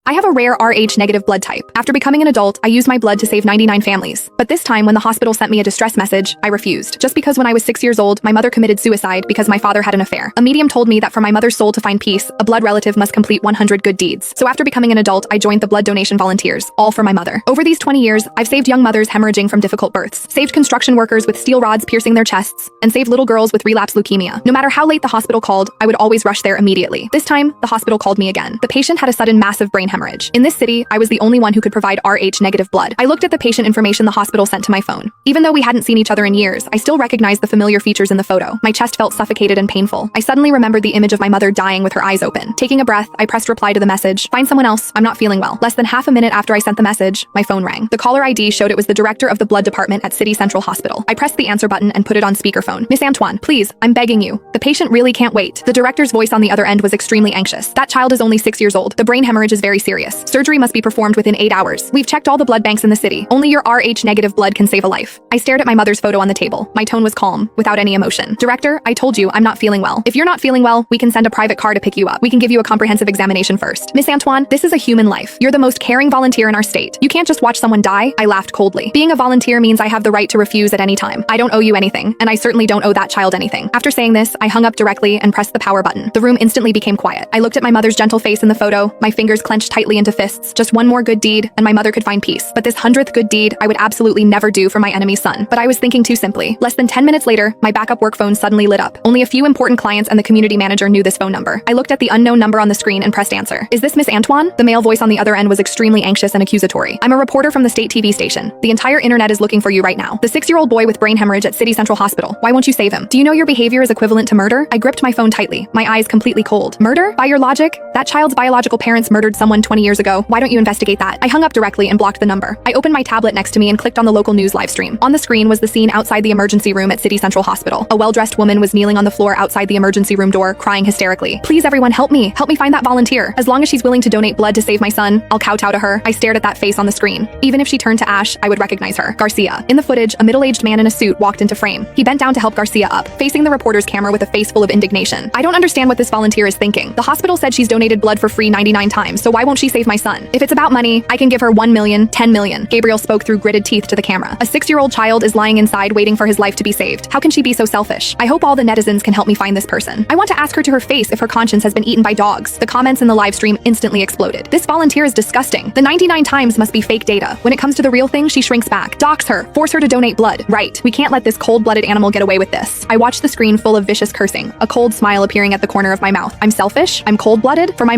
I have a rare Rh-negative blood type. After becoming an adult, I used my blood to save 99 families. But this time, when the hospital sent me a distress message, I refused. Just because when I was 6 years old, my mother committed suicide because my father had an affair. A medium told me that for my mother's soul to find peace, a blood relative must complete 100 good deeds. So after becoming an adult, I joined the blood donation volunteers, all for my mother. Over these 20 years, I've saved young mothers hemorrhaging from difficult births, saved construction workers with steel rods piercing their chests, and saved little girls with relapse leukemia. No matter how late the hospital called, I would always rush there immediately. This time, the hospital called me again. The patient had a sudden massive brain hemorrhage. In this city, I was the only one who could provide Rh-negative blood. I looked at the patient information the hospital sent to my phone. Even though we hadn't seen each other in years, I still recognized the familiar features in the photo. My chest felt suffocated and painful. I suddenly remembered the image of my mother dying with her eyes open. Taking a breath, I pressed reply to the message. Find someone else, I'm not feeling well. Less than half a minute after I sent the message, my phone rang. The caller ID showed it was the director of the blood department at City Central Hospital. I pressed the answer button and put it on speakerphone. Miss Antoine, please, I'm begging you. The patient really can't wait. The director's voice on the other end was extremely anxious. That child is only 6 years old. The brain hemorrhage is very serious. Surgery must be performed within 8 hours. We've checked all the blood banks in the city. Only your Rh-negative blood can save a life. I stared at my mother's photo on the table. My tone was calm, without any emotion. Director, I told you I'm not feeling well. If you're not feeling well, we can send a private car to pick you up. We can give you a comprehensive examination first. Miss Antoine, this is a human life. You're the most caring volunteer in our state. You can't just watch someone die. I laughed coldly. Being a volunteer means I have the right to refuse at any time. I don't owe you anything, and I certainly don't owe that child anything. After saying this, I hung up directly and pressed the power button. The room instantly became quiet. I looked at my mother's gentle face in the photo, my fingers clenched tightly into fists. Just one more good deed, and my mother could find peace. But this 100th good deed, I would absolutely never do for my enemy's son. But I was thinking too simply. Less than 10 minutes later, my backup work phone suddenly lit up. Only a few important clients and the community manager knew this phone number. I looked at the unknown number on the screen and pressed answer. Is this Miss Antoine? The male voice on the other end was extremely anxious and accusatory. I'm a reporter from the state TV station. The entire internet is looking for you right now. The 6-year-old boy with brain hemorrhage at City Central Hospital. Why won't you save him? Do you know your behavior is equivalent to murder? I gripped my phone tightly, my eyes completely cold. Murder? By your logic, that child's biological parents murdered someone 20 years ago. Why don't you investigate that? I hung up directly and blocked the number. I opened my tablet next to me and clicked on the local news live stream. On the screen was the scene outside the emergency room at City Central Hospital. A well-dressed woman was kneeling on the floor outside the emergency room door, crying hysterically. Please everyone, help me. Help me find that volunteer. As long as she's willing to donate blood to save my son, I'll kowtow to her. I stared at that face on the screen. Even if she turned to ash, I would recognize her. Garcia. In the footage, a middle-aged man in a suit walked into frame. He bent down to help Garcia up, facing the reporter's camera with a face full of indignation. I don't understand what this volunteer is thinking. The hospital said she's donated blood for free 99 times, so why won't she save my son? If it's about money, I can give her 1 million, 10 million. Gabriel spoke through gritted teeth to the camera. A 6-year-old child is lying inside waiting for his life to be saved. How can she be so selfish? I hope all the netizens can help me find this person. I want to ask her to her face if her conscience has been eaten by dogs. The comments in the live stream instantly exploded. This volunteer is disgusting. The 99 times must be fake data. When it comes to the real thing, she shrinks back. Dox her. Force her to donate blood. Right. We can't let this cold-blooded animal get away with this. I watched the screen full of vicious cursing, a cold smile appearing at the corner of my mouth. I'm selfish? I'm cold-blooded? For my